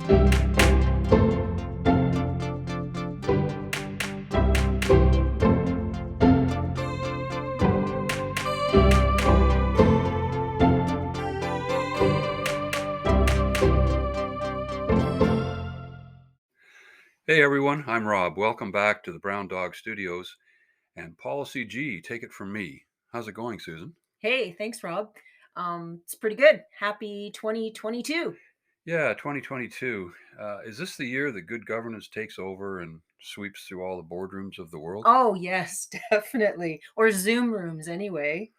Hey everyone, I'm Rob. Welcome back to the Brown Dog Studios and Policy G. Take it from me. How's it going, Susan? Hey, thanks, Rob. It's pretty good. Happy 2022. Yeah, 2022. Is this the year that good governance takes over and sweeps through all the boardrooms of the world? Oh, yes, definitely. Or Zoom rooms, anyway.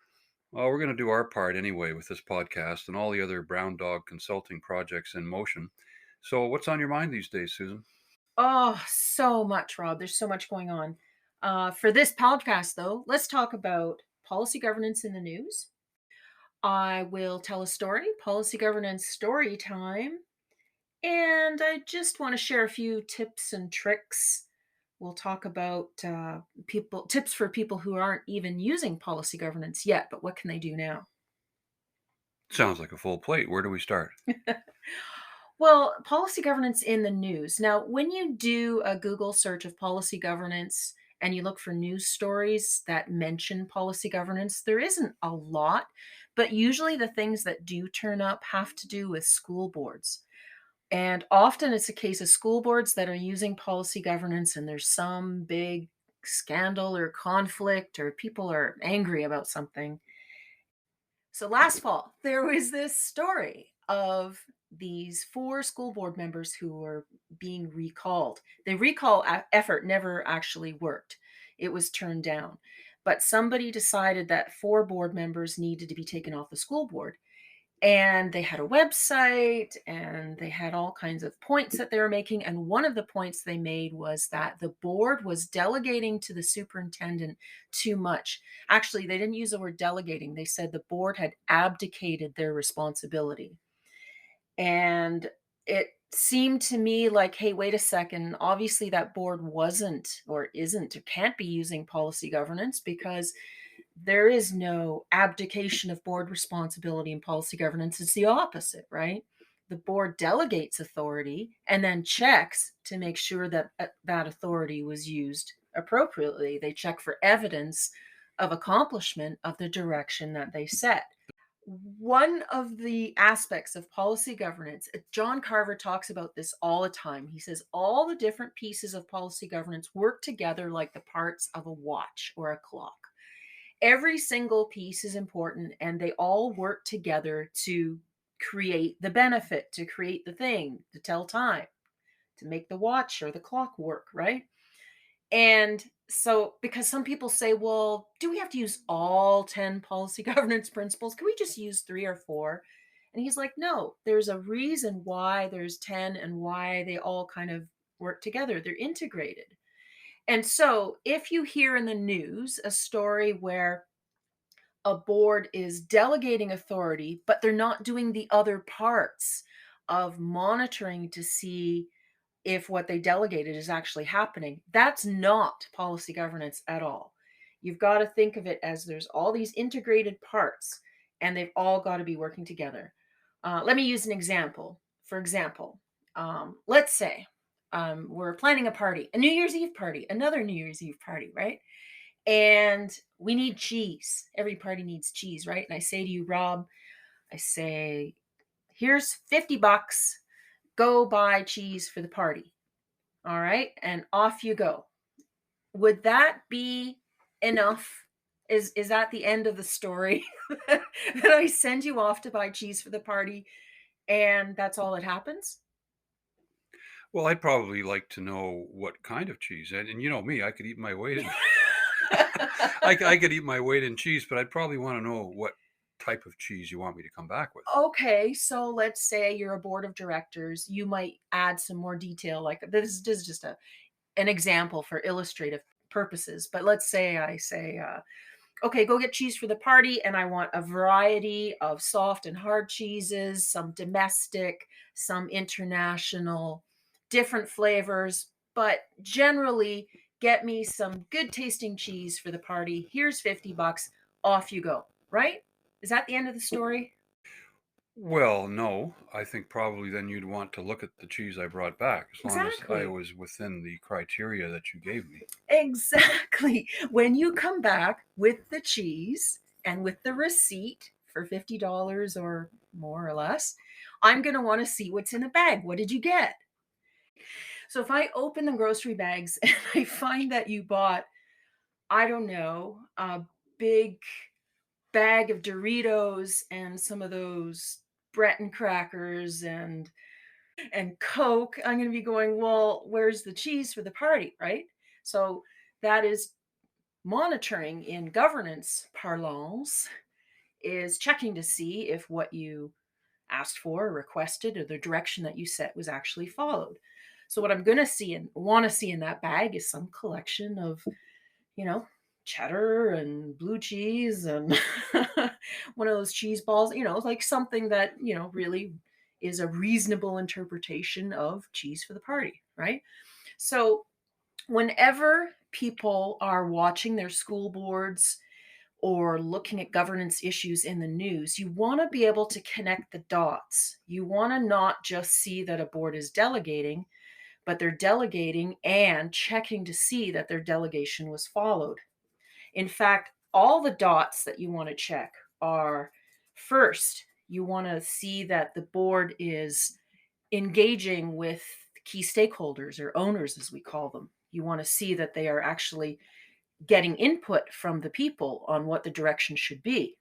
Well, we're going to do our part anyway with this podcast and all the other Brown Dog consulting projects in motion. So, what's on your mind these days, Susan? Oh, so much, Rob. There's so much going on. For this podcast, though, let's talk about policy governance in the news. I will tell a story, policy governance story time. And I just want to share a few tips and tricks. We'll talk about people tips for people who aren't even using policy governance yet, but what can they do now? Sounds like a full plate. Where do we start? Well, policy governance in the news. Now, when you do a Google search of policy governance and you look for news stories that mention policy governance, there isn't a lot, but usually the things that do turn up have to do with school boards. And often it's a case of school boards that are using policy governance and there's some big scandal or conflict or people are angry about something. So last fall, there was this story of these four school board members who were being recalled. The recall effort never actually worked, it was turned down. But somebody decided that four board members needed to be taken off the school board. And they had a website and they had all kinds of points that they were making. And one of the points they made was that the board was delegating to the superintendent too much. Actually, they didn't use the word delegating, they said the board had abdicated their responsibility. And it seemed to me like, hey, wait a second. Obviously, that board wasn't or isn't or can't be using policy governance because there is no abdication of board responsibility in policy governance. It's the opposite, right? The board delegates authority and then checks to make sure that that authority was used appropriately. They check for evidence of accomplishment of the direction that they set. One of the aspects of policy governance, John Carver talks about this all the time. He says all the different pieces of policy governance work together like the parts of a watch or a clock. Every single piece is important and they all work together to create the benefit, to create the thing, to tell time, to make the watch or the clock work, right? And so, because some people say, well, do we have to use all 10 policy governance principles? Can we just use three or four? And he's like, no, there's a reason why there's 10 and why they all kind of work together. They're integrated. And so, if you hear in the news a story where a board is delegating authority, but they're not doing the other parts of monitoring to see if what they delegated is actually happening. That's not policy governance at all. You've got to think of it as there's all these integrated parts and they've all got to be working together. Let me use an example. For example, let's say we're planning a party, a New Year's Eve party, another New Year's Eve party, right? And we need cheese. Every party needs cheese, right? And I say to you, Rob, I say, here's 50 bucks. Go buy cheese for the party. All right. And off you go. Would that be enough? Is that the end of the story? That I send you off to buy cheese for the party and that's all that happens? Well, I'd probably like to know what kind of cheese. And you know me, I could eat my weight in I could eat my weight in cheese, but I'd probably want to know what type of cheese you want me to come back with. Okay, so let's say you're a board of directors. You might add some more detail. Like this is just an example for illustrative purposes. But let's say I say, okay, go get cheese for the party, and I want a variety of soft and hard cheeses, some domestic, some international, different flavors. But generally, get me some good tasting cheese for the party. Here's 50 bucks. Off you go. Right? Is that the end of the story? Well, no, I think probably then you'd want to look at the cheese I brought back as long as I Exactly. was within the criteria that you gave me. Exactly. When you come back with the cheese and with the receipt for $50 or more or less, I'm going to want to see what's in the bag. What did you get? So if I open the grocery bags and I find that you bought, I don't know, a big bag of Doritos and some of those Breton crackers and Coke, I'm going to be going, well, where's the cheese for the party, right? So that is monitoring in governance parlance, is checking to see if what you asked for or requested or the direction that you set was actually followed. So what I'm going to see and want to see in that bag is some collection of, you know, cheddar and blue cheese and one of those cheese balls, like something that, really is a reasonable interpretation of cheese for the party, right? So whenever people are watching their school boards or looking at governance issues in the news, you want to be able to connect the dots. You want to not just see that a board is delegating, but they're delegating and checking to see that their delegation was followed. In fact, all the dots that you want to check are: first, you want to see that the board is engaging with key stakeholders or owners, as we call them. You want to see that they are actually getting input from the people on what the direction should be.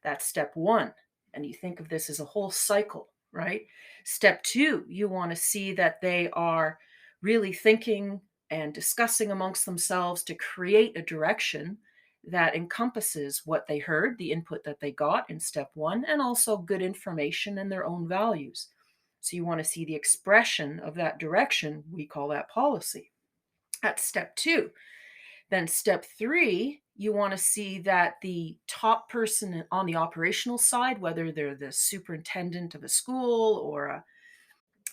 That's step one. And you think of this as a whole cycle, right? Step two, you want to see that they are really thinking and discussing amongst themselves to create a direction that encompasses what they heard, the input that they got in step one, and also good information and their own values. So you want to see the expression of that direction. We call that policy. That's step two. Then step three, you want to see that the top person on the operational side, whether they're the superintendent of a school or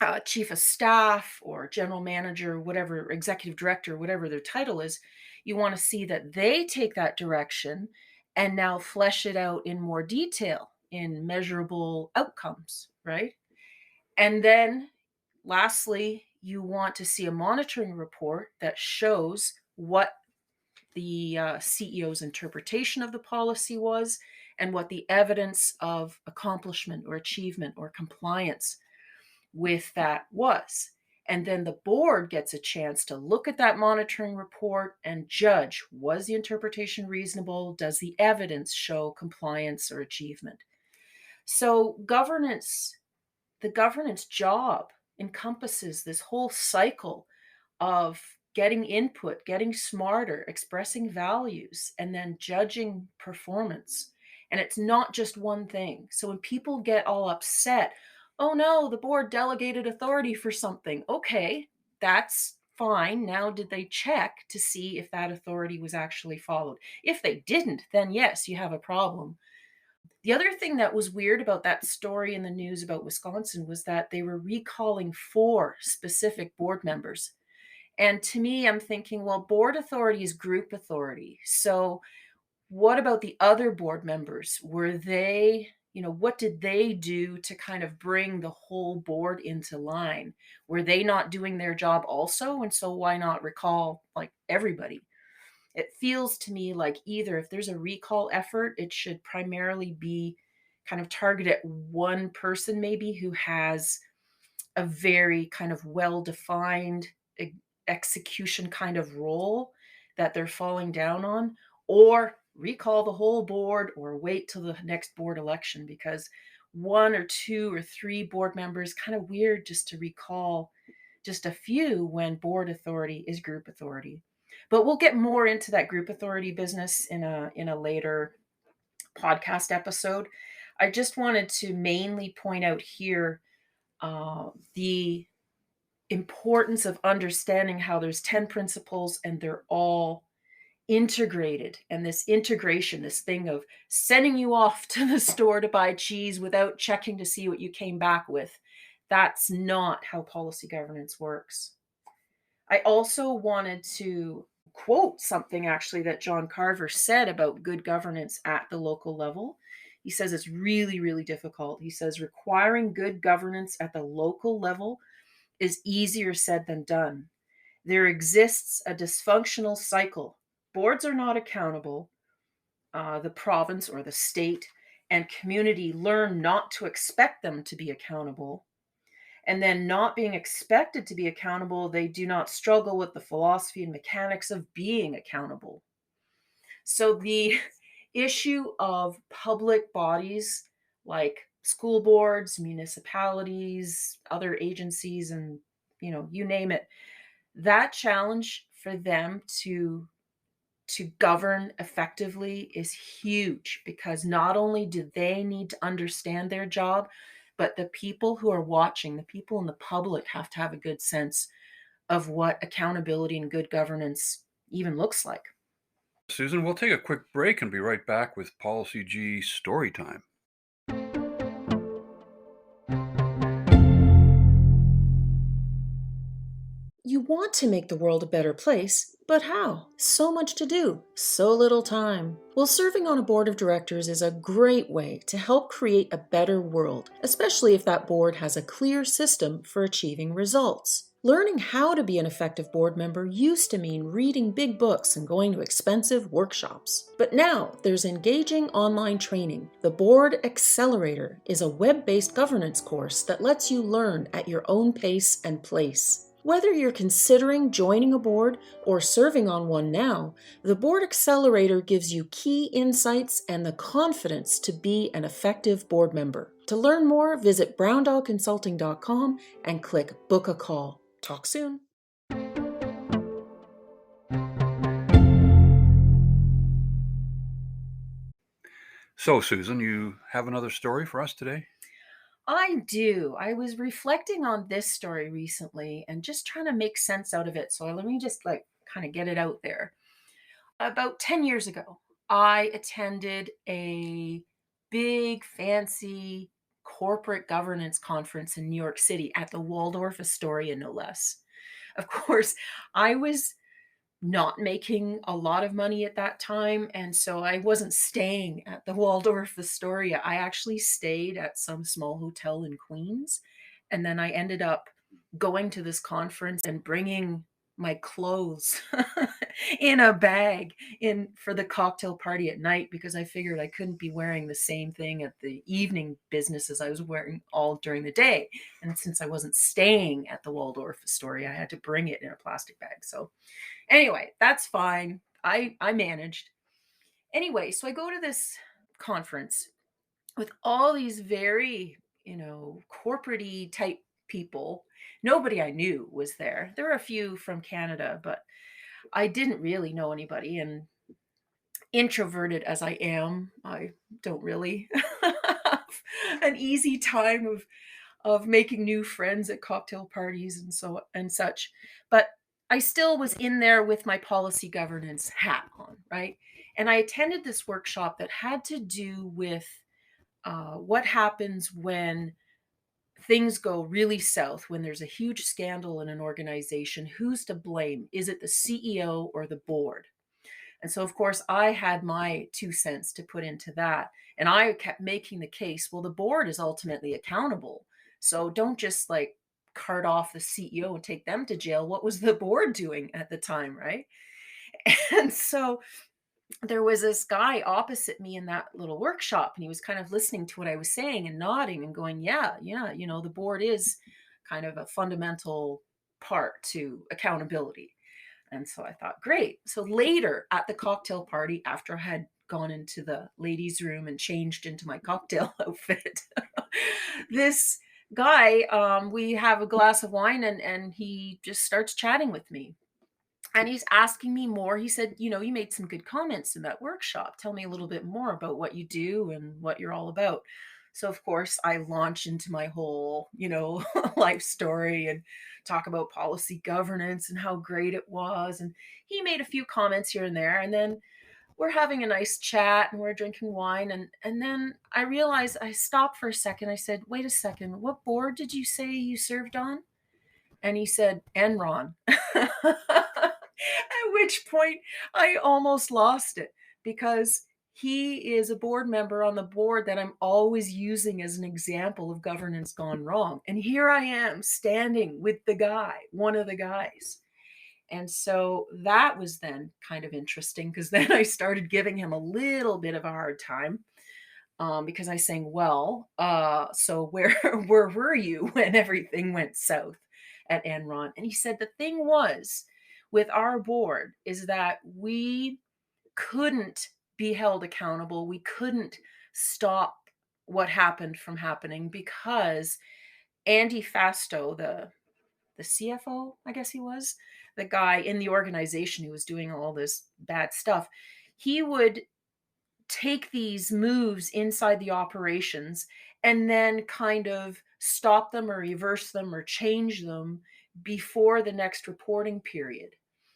a chief of staff or general manager, whatever, executive director, whatever their title is, you want to see that they take that direction and now flesh it out in more detail in measurable outcomes, right? And then lastly, you want to see a monitoring report that shows what the CEO's interpretation of the policy was and what the evidence of accomplishment or achievement or compliance with that was. And then the board gets a chance to look at that monitoring report and judge, was the interpretation reasonable? Does the evidence show compliance or achievement? So the governance job encompasses this whole cycle of getting input, getting smarter, expressing values, and then judging performance. And it's not just one thing. So when people get all upset, oh no, the board delegated authority for something. Okay, that's fine. Now, did they check to see if that authority was actually followed? If they didn't, then yes, you have a problem. The other thing that was weird about that story in the news about Wisconsin was that they were recalling four specific board members. And to me, I'm thinking, well, board authority is group authority. So what about the other board members? Were they, what did they do to kind of bring the whole board into line? Were they not doing their job also? And so why not recall like everybody? It feels to me like either if there's a recall effort, it should primarily be kind of targeted at one person, maybe who has a very kind of well-defined execution kind of role that they're falling down on, or recall the whole board or wait till the next board election, because one or two or three board members, kind of weird just to recall just a few when board authority is group authority. But we'll get more into that group authority business in a later podcast episode. I just wanted to mainly point out here the importance of understanding how there's 10 principles and they're all integrated. And this integration, this thing of sending you off to the store to buy cheese without checking to see what you came back with, that's not how policy governance works. I also wanted to quote something actually that John Carver said about good governance at the local level. He says it's really, really difficult. He says requiring good governance at the local level is easier said than done. There exists a dysfunctional cycle. Boards are not accountable. The province or the state and community learn not to expect them to be accountable. And then, not being expected to be accountable, they do not struggle with the philosophy and mechanics of being accountable. So, the issue of public bodies like school boards, municipalities, other agencies, and you name it, that challenge for them to govern effectively is huge, because not only do they need to understand their job, but the people who are watching, the people in the public, have to have a good sense of what accountability and good governance even looks like. Susan, we'll take a quick break and be right back with Policy G story time. You want to make the world a better place, but how? So much to do, so little time. Well, serving on a board of directors is a great way to help create a better world, especially if that board has a clear system for achieving results. Learning how to be an effective board member used to mean reading big books and going to expensive workshops. But now there's engaging online training. The Board Accelerator is a web-based governance course that lets you learn at your own pace and place. Whether you're considering joining a board or serving on one now, the Board Accelerator gives you key insights and the confidence to be an effective board member. To learn more, visit browndogconsulting.com and click Book a Call. Talk soon. So, Susan, you have another story for us today? I do. I was reflecting on this story recently and just trying to make sense out of it. So let me just kind of get it out there. About 10 years ago, I attended a big, fancy corporate governance conference in New York City at the Waldorf Astoria, no less. Of course, I was not making a lot of money at that time, and so I wasn't staying at the Waldorf Astoria. I actually stayed at some small hotel in Queens, and then I ended up going to this conference and bringing my clothes in a bag in for the cocktail party at night, because I figured I couldn't be wearing the same thing at the evening business as I was wearing all during the day. And since I wasn't staying at the Waldorf Astoria, I had to bring it in a plastic bag. So anyway, that's fine. I managed. Anyway, so I go to this conference with all these very, corporate-y type people. Nobody I knew was there. There were a few from Canada, but I didn't really know anybody. And introverted as I am, I don't really have an easy time of making new friends at cocktail parties and so and such. But I still was in there with my policy governance hat on, right? And I attended this workshop that had to do with what happens when things go really south, when there's a huge scandal in an organization. Who's to blame? Is it the CEO or the board? And so, of course, I had my 2 cents to put into that. And I kept making the case, well, the board is ultimately accountable. So don't just cart off the CEO and take them to jail. What was the board doing at the time, right? And so there was this guy opposite me in that little workshop, and he was kind of listening to what I was saying and nodding and going, yeah, yeah, the board is kind of a fundamental part to accountability. And so I thought, great. So later at the cocktail party, after I had gone into the ladies' room and changed into my cocktail outfit, this guy, we have a glass of wine, and he just starts chatting with me. And he's asking me more. He said, you made some good comments in that workshop. Tell me a little bit more about what you do and what you're all about. So, of course, I launch into my whole, life story and talk about policy governance and how great it was. And he made a few comments here and there. And then we're having a nice chat and we're drinking wine. And then I realized, I stopped for a second. I said, wait a second, what board did you say you served on? And he said, Enron. At which point I almost lost it, because he is a board member on the board that I'm always using as an example of governance gone wrong. And here I am standing with the guy, one of the guys. And so that was then kind of interesting because then I started giving him a little bit of a hard time, because I saying, "Well, so where where were you when everything went south at Enron?" And he said the thing was with our board is that we couldn't be held accountable. We couldn't stop what happened from happening because Andy Fasto, the CFO, I guess he was, the guy in the organization who was doing all this bad stuff, he would take these moves inside the operations and then kind of stop them or reverse them or change them before the next reporting period.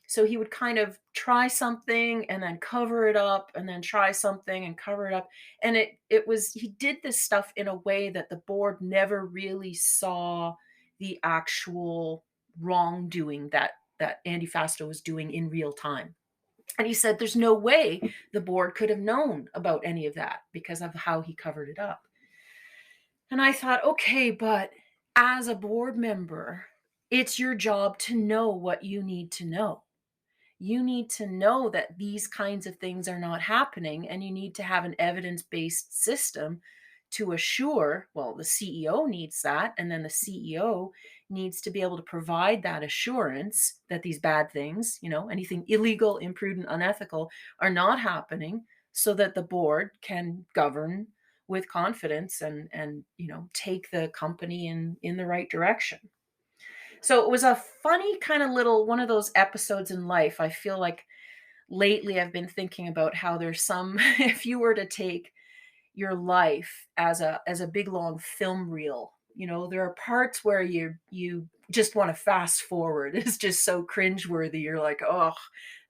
So he would kind of try something and then cover it up and then try something and cover it up. And it was he did this stuff in a way that the board never really saw the actual wrongdoing that Andy Fasto was doing in real time. And he said there's no way the board could have known about any of that because of how he covered it up. And I thought, okay, but as a board member, it's your job to know what you need to know. You need to know that these kinds of things are not happening, and you need to have an evidence based system to assure. Well, the CEO needs that, and then the CEO needs to be able to provide that assurance that these bad things, anything illegal, imprudent, unethical, are not happening so that the board can govern with confidence and take the company in the right direction. So it was a funny kind of little one of those episodes in life. I feel like lately I've been thinking about how there's some if you were to take your life as a big long film reel, there are parts where you just want to fast forward. It's just so cringeworthy. You're like, oh,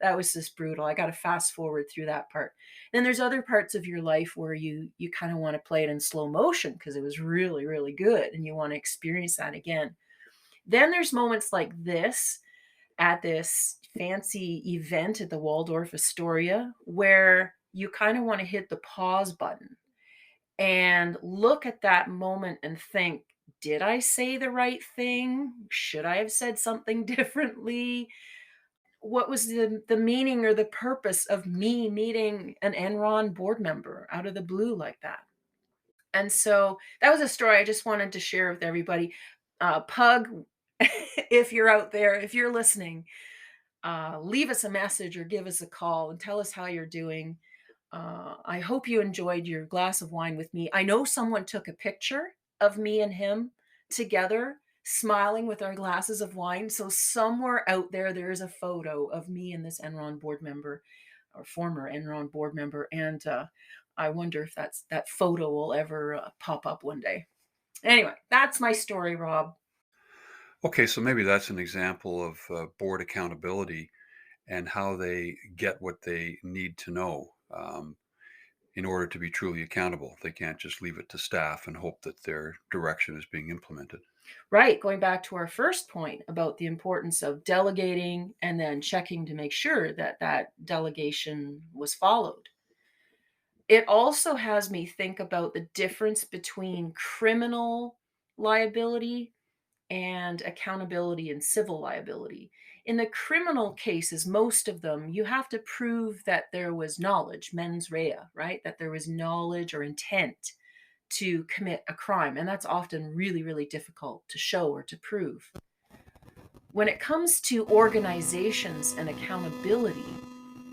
that was just brutal. I got to fast forward through that part. Then there's other parts of your life where you kind of want to play it in slow motion because it was really, really good and you want to experience that again. Then there's moments like this at this fancy event at the Waldorf Astoria where you kind of want to hit the pause button and look at that moment and think, did I say the right thing? Should I have said something differently? What was the meaning or the purpose of me meeting an Enron board member out of the blue like that? And so that was a story I just wanted to share with everybody. Pug, if you're out there, if you're listening, leave us a message or give us a call and tell us how you're doing. I hope you enjoyed your glass of wine with me. I know someone took a picture of me and him together, smiling with our glasses of wine. So somewhere out there, there is a photo of me and this Enron board member or former Enron board member. And I wonder if that photo will ever pop up one day. Anyway, that's my story, Rob. Okay, so maybe that's an example of board accountability and how they get what they need to know in order to be truly accountable. They can't just leave it to staff and hope that their direction is being implemented. Right, going back to our first point about the importance of delegating and then checking to make sure that that delegation was followed. It also has me think about the difference between criminal liability and accountability and civil liability. In the criminal cases, most of them, you have to prove that there was knowledge, mens rea, right? That there was knowledge or intent to commit a crime. And that's often really, really difficult to show or to prove. When it comes to organizations and accountability,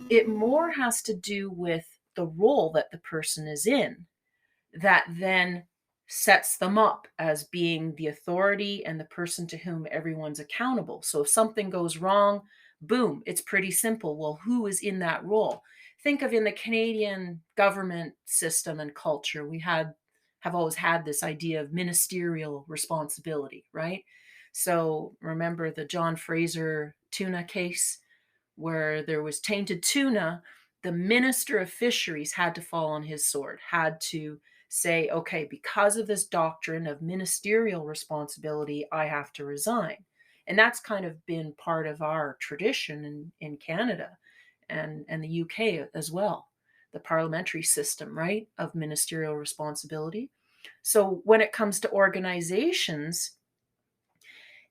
it more has to do with the role that the person is in that then sets them up as being the authority and the person to whom everyone's accountable. So if something goes wrong, boom, it's pretty simple. Well, who is in that role? Think of in the Canadian government system and culture, we have always had this idea of ministerial responsibility, right? So remember the John Fraser tuna case where there was tainted tuna, the minister of fisheries had to fall on his sword, had to say, okay, because of this doctrine of ministerial responsibility, I have to resign. And that's kind of been part of our tradition in Canada and the UK as well. the parliamentary system, right, of ministerial responsibility. So when it comes to organizations,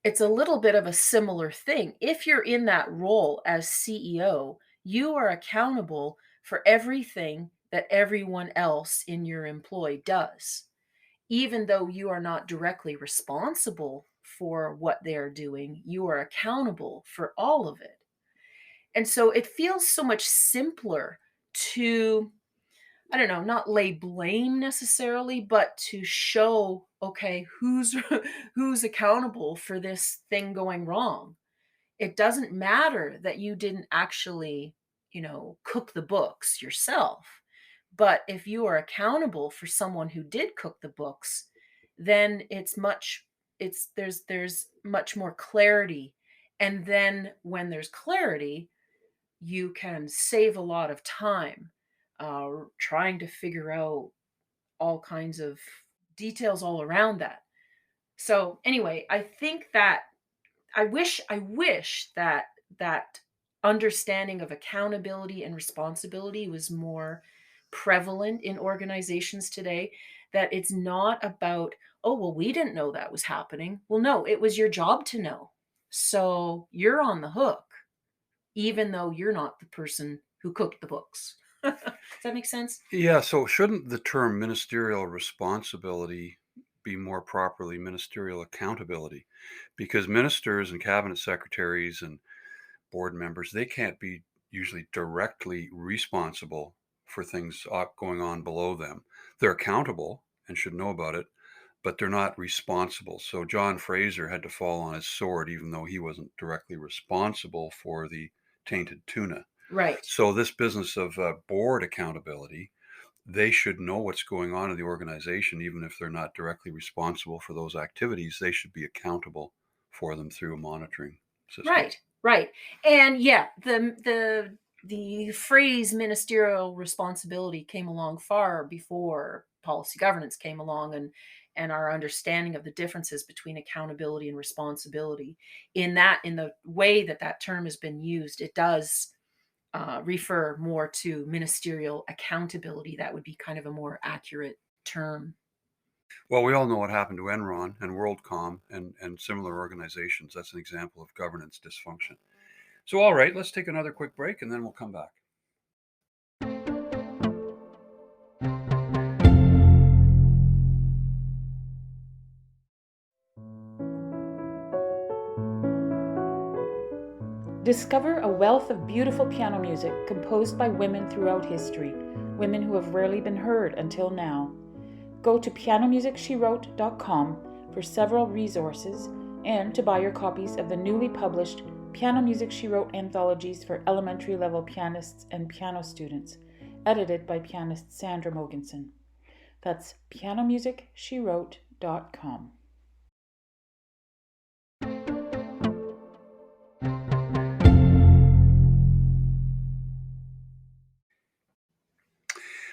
it's a little bit of a similar thing. If you're in that role as CEO, you are accountable for everything that everyone else in your employ does. Even though you are not directly responsible for what they're doing, you are accountable for all of it. And so it feels so much simpler to, I don't know, not lay blame necessarily, but to show, okay, who's who's accountable for this thing going wrong. It doesn't matter that you didn't actually, cook the books yourself. But if you are accountable for someone who did cook the books, then there's much more clarity. And then when there's clarity, you can save a lot of time trying to figure out all kinds of details all around that. So anyway, I think that I wish that that understanding of accountability and responsibility was more prevalent in organizations today, that it's not about, oh, well, we didn't know that was happening. Well, no, it was your job to know. So you're on the hook, even though you're not the person who cooked the books. Does that make sense? Yeah, so shouldn't the term ministerial responsibility be more properly ministerial accountability? Because ministers and cabinet secretaries and board members, they can't be usually directly responsible for things going on below them. They're accountable and should know about it, but they're not responsible. So John Fraser had to fall on his sword, even though he wasn't directly responsible for the tainted tuna. Right. So this business of board accountability, they should know what's going on in the organization, even if they're not directly responsible for those activities. They should be accountable for them through a monitoring system. Right, right. And yeah, the phrase ministerial responsibility came along far before policy governance came along, and our understanding of the differences between accountability and responsibility. In the way that that term has been used, it does refer more to ministerial accountability. That would be kind of a more accurate term. Well, we all know what happened to Enron and WorldCom and similar organizations. That's an example of governance dysfunction. So, all right, let's take another quick break and then we'll come back. Discover a wealth of beautiful piano music composed by women throughout history, women who have rarely been heard until now. Go to pianomusicshe-wrote.com for several resources and to buy your copies of the newly published Piano Music She Wrote anthologies for elementary level pianists and piano students, edited by pianist Sandra Mogensen. That's pianomusicshe-wrote.com.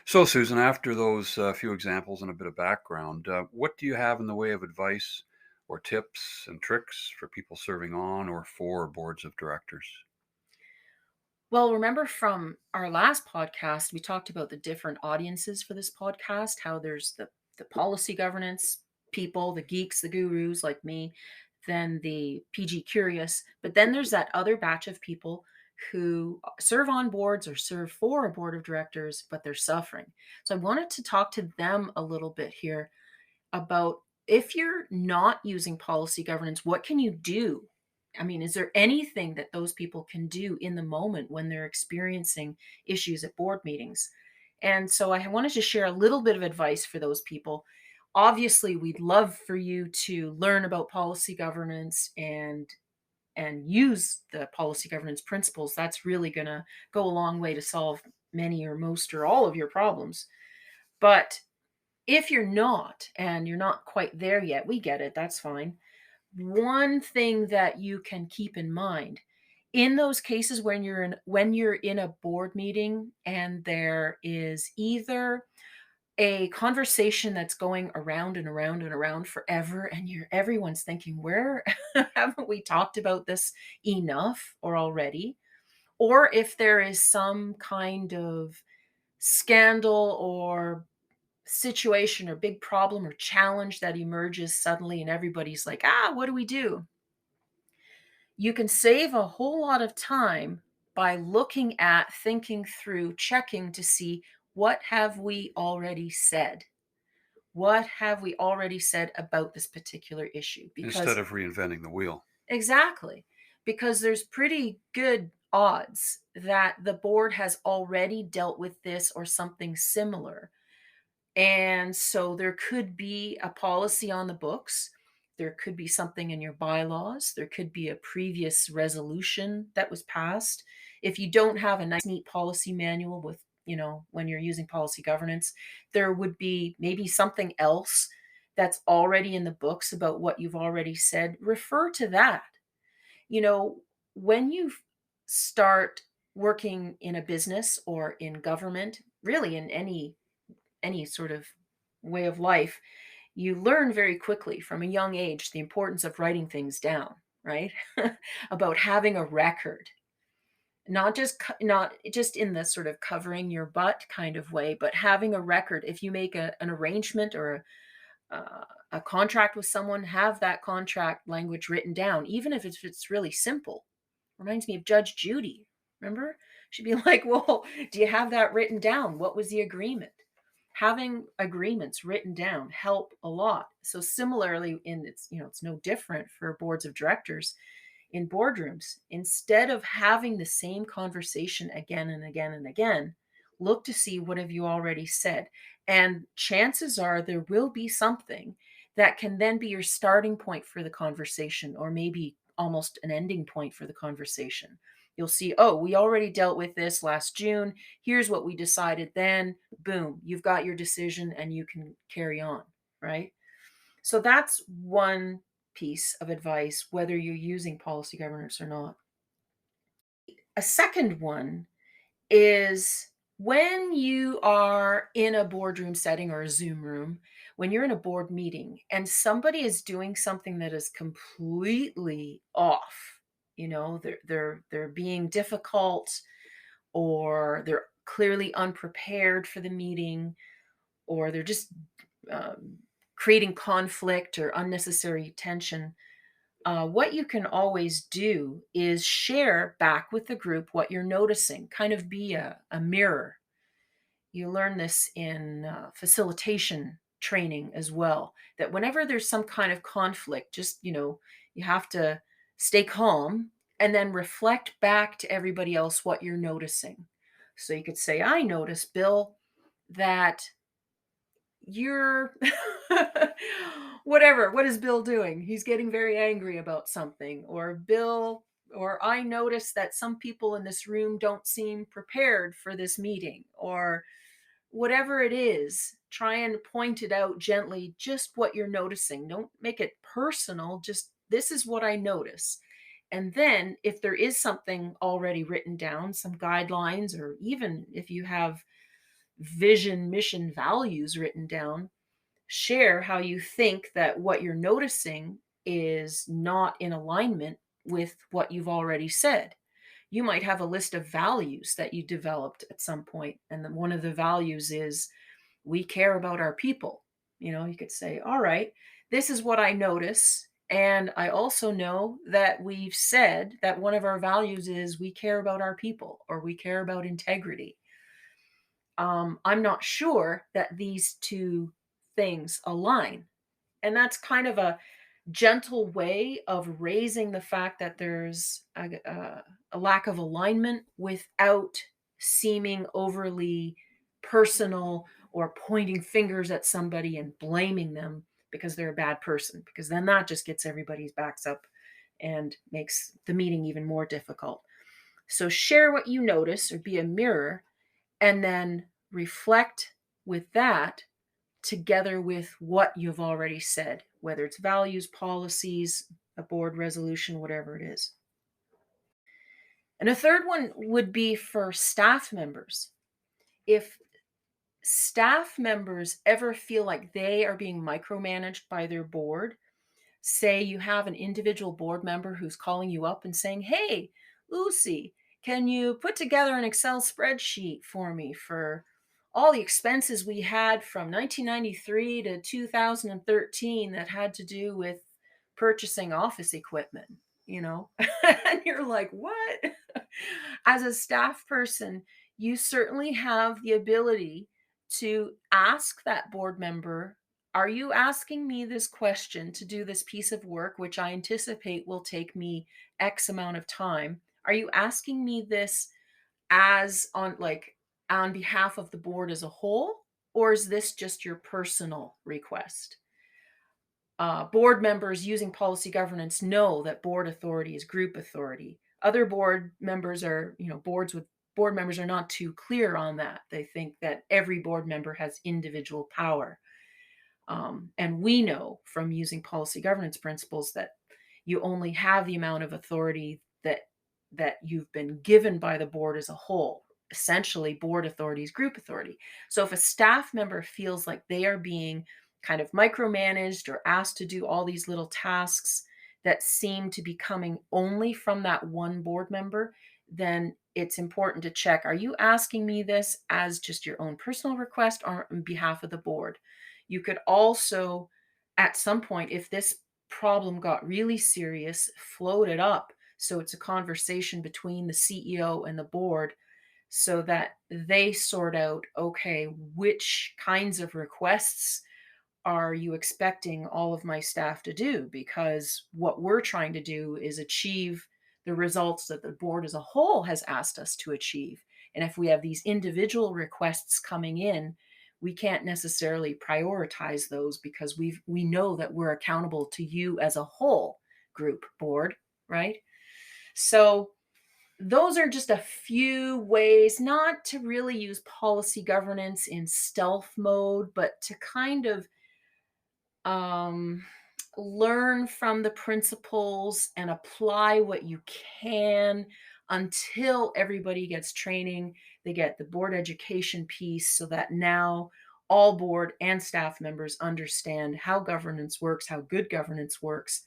So, Susan, after those few examples and a bit of background, what do you have in the way of advice or tips and tricks for people serving on or for boards of directors? Well, remember from our last podcast, we talked about the different audiences for this podcast, how there's the policy governance people, the geeks, the gurus like me, then the PG curious, but then there's that other batch of people who serve on boards or serve for a board of directors, but they're suffering. So I wanted to talk to them a little bit here about, if you're not using policy governance, what can you do? I mean, is there anything that those people can do in the moment when they're experiencing issues at board meetings? And so I wanted to share a little bit of advice for those people. Obviously, we'd love for you to learn about policy governance and use the policy governance principles. That's really going to go a long way to solve many or most or all of your problems. But if you're not, and you're not quite there yet, we get it, that's fine. One thing that you can keep in mind in those cases when you're in a board meeting and there is either a conversation that's going around and around and around forever, and everyone's thinking, where haven't we talked about this enough or already? Or if there is some kind of scandal or situation or big problem or challenge that emerges suddenly and everybody's like, what do we do? You can save a whole lot of time by looking at, thinking through, checking to see what have we already said? What have we already said about this particular issue? Instead Because of reinventing the wheel. exactly, because there's pretty good odds that the board has already dealt with this or something similar. And so there could be a policy on the books. There could be something in your bylaws. There could be a previous resolution that was passed. If you don't have a nice, neat policy manual with, when you're using policy governance, there would be maybe something else that's already in the books about what you've already said. Refer to that. You know, when you start working in a business or in government, really in any sort of way of life, you learn very quickly from a young age the importance of writing things down, right? About having a record, not just in the sort of covering your butt kind of way, but having a record. If you make an arrangement or a contract with someone, have that contract language written down, even if it's really simple. Reminds me of Judge Judy. Remember? She'd be like, "Well, do you have that written down? What was the agreement?" Having agreements written down help a lot. So similarly, it's no different for boards of directors in boardrooms. Instead of having the same conversation again and again and again, look to see what have you already said. And chances are there will be something that can then be your starting point for the conversation, or maybe almost an ending point for the conversation. You'll see, oh, we already dealt with this last June. Here's what we decided then. Boom, you've got your decision and you can carry on, right? So that's one piece of advice, whether you're using policy governance or not. A second one is when you are in a boardroom setting or a Zoom room, when you're in a board meeting and somebody is doing something that is completely off, they're being difficult, or they're clearly unprepared for the meeting, or they're just um, creating conflict or unnecessary tension. What you can always do is share back with the group what you're noticing, kind of be a mirror. You learn this in facilitation training as well, that whenever there's some kind of conflict, just, you have to stay calm and then reflect back to everybody else what you're noticing. So you could say, I notice, Bill, that you're whatever. What is Bill doing? He's getting very angry about something. Or Bill, or I notice that some people in this room don't seem prepared for this meeting, or whatever it is. Try and point it out gently, just what you're noticing. Don't make it personal. Just, this is what I notice. And then if there is something already written down, some guidelines, or even if you have vision, mission, values written down, share how you think that what you're noticing is not in alignment with what you've already said. You might have a list of values that you developed at some point, and then one of the values is we care about our people. You could say, all right, this is what I notice. And I also know that we've said that one of our values is we care about our people, or we care about integrity. I'm not sure that these two things align. And that's kind of a gentle way of raising the fact that there's a lack of alignment without seeming overly personal or pointing fingers at somebody and blaming them because they're a bad person, because then that just gets everybody's backs up and makes the meeting even more difficult. So share what you notice, or be a mirror, and then reflect with that together with what you've already said, whether it's values, policies, a board resolution, whatever it is. And a third one would be for staff members. If staff members ever feel like they are being micromanaged by their board, say you have an individual board member who's calling you up and saying, hey, Lucy, can you put together an Excel spreadsheet for me for all the expenses we had from 1993 to 2013 that had to do with purchasing office equipment, you know? And you're like, "What?" As a staff person, you certainly have the ability to ask that board member, "Are you asking me this question to do this piece of work, which I anticipate will take me X amount of time? Are you asking me this as on like on behalf of the board as a whole, or is this just your personal request?" Board members using policy governance know that board authority is group authority. Other board members are, boards with board members are not too clear on that. They think that every board member has individual power. And we know from using policy governance principles that you only have the amount of authority that you've been given by the board as a whole. Essentially, board authority is group authority. So if a staff member feels like they are being kind of micromanaged or asked to do all these little tasks that seem to be coming only from that one board member, then it's important to check, are you asking me this as just your own personal request or on behalf of the board? You could also, at some point, if this problem got really serious, float it up so it's a conversation between the CEO and the board so that they sort out, okay, which kinds of requests are you expecting all of my staff to do? Because what we're trying to do is achieve the results that the board as a whole has asked us to achieve. And if we have these individual requests coming in, we can't necessarily prioritize those because we know that we're accountable to you as a whole group board, right? So those are just a few ways not to really use policy governance in stealth mode, but to kind of um, learn from the principles and apply what you can until everybody gets training. They get the board education piece so that now all board and staff members understand how governance works, how good governance works,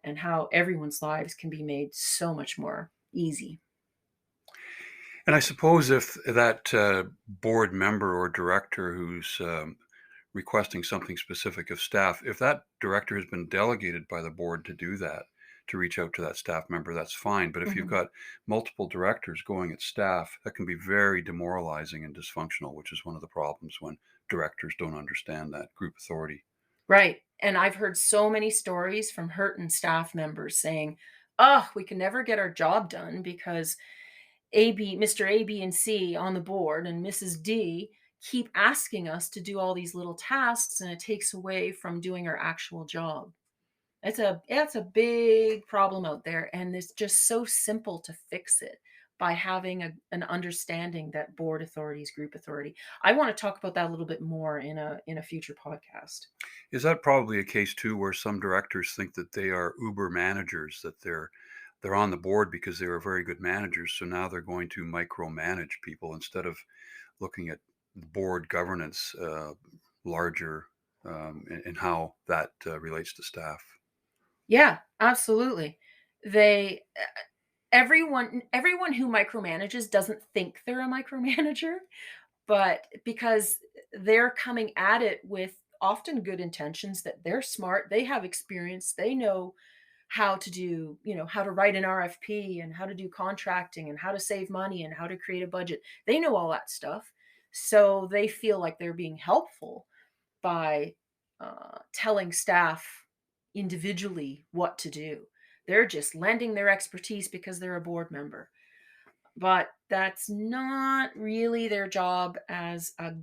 and how everyone's lives can be made so much more easy. And I suppose if that board member or director who's requesting something specific of staff, if that director has been delegated by the board to do that, to reach out to that staff member, that's fine. But if you've Mhm. got multiple directors going at staff, that can be very demoralizing and dysfunctional, which is one of the problems when directors don't understand that group authority. Right. And I've heard so many stories from hurting staff members saying, "Oh, we can never get our job done because Mr. A, B, and C on the board and Mrs. D keep asking us to do all these little tasks and it takes away from doing our actual job." It's a big problem out there, and it's just so simple to fix it by having an understanding that board authority is group authority. I want to talk about that a little bit more in a future podcast. Is that probably a case too where some directors think that they are uber managers, that they're on the board because they were very good managers, so now they're going to micromanage people instead of looking at board governance larger and how that relates to staff. Yeah, absolutely. They everyone who micromanages doesn't think they're a micromanager, but because they're coming at it with often good intentions, that they're smart, they have experience, they know how to do, how to write an RFP and how to do contracting and how to save money and how to create a budget. They know all that stuff. So they feel like they're being helpful by telling staff individually what to do. They're just lending their expertise because they're a board member. But that's not really their job as a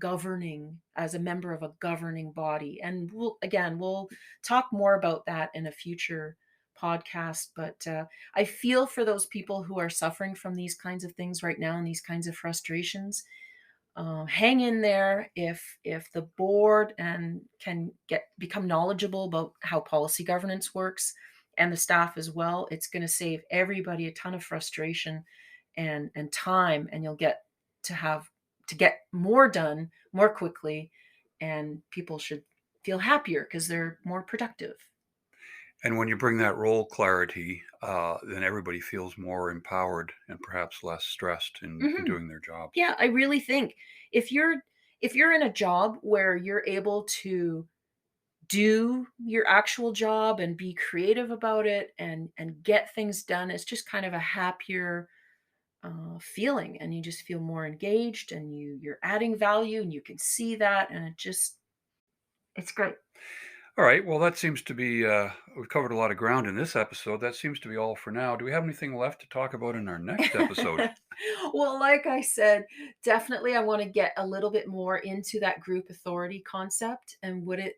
member of a governing body. And we'll talk more about that in a future podcast. But I feel for those people who are suffering from these kinds of things right now and these kinds of frustrations. Hang in there. If the board and can become knowledgeable about how policy governance works and the staff as well, it's going to save everybody a ton of frustration and time, and you'll get to get more done more quickly, and people should feel happier because they're more productive. And when you bring that role clarity, then everybody feels more empowered and perhaps less stressed in Mhm. doing their jobs. Yeah, I really think if you're if you're in a job where you're able to do your actual job and be creative about it and get things done, it's just kind of a happier feeling, and you just feel more engaged, and you're adding value, and you can see that, and it's great. All right. Well, that seems to be, we've covered a lot of ground in this episode. That seems to be all for now. Do we have anything left to talk about in our next episode? Well, like I said, definitely I want to get a little bit more into that group authority concept and what it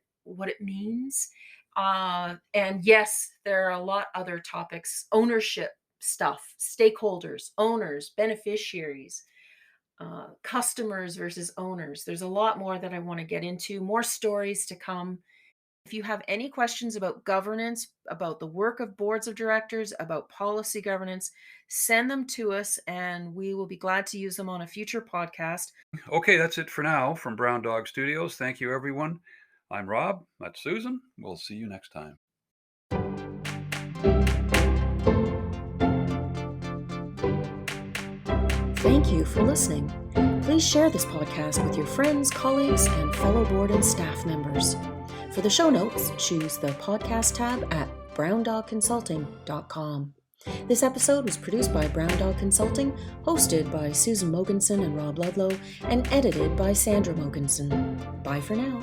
means. And yes, there are a lot other topics: ownership stuff, stakeholders, owners, beneficiaries, customers versus owners. There's a lot more that I want to get into, more stories to come. If you have any questions about governance, about the work of boards of directors, about policy governance, send them to us and we will be glad to use them on a future podcast. Okay, that's it for now from Brown Dog Studios. Thank you, everyone. I'm Rob. That's Susan. We'll see you next time. Thank you for listening. Please share this podcast with your friends, colleagues, and fellow board and staff members. For the show notes, choose the podcast tab at browndogconsulting.com. This episode was produced by Brown Dog Consulting, hosted by Susan Mogensen and Rob Ludlow, and edited by Sandra Mogensen. Bye for now.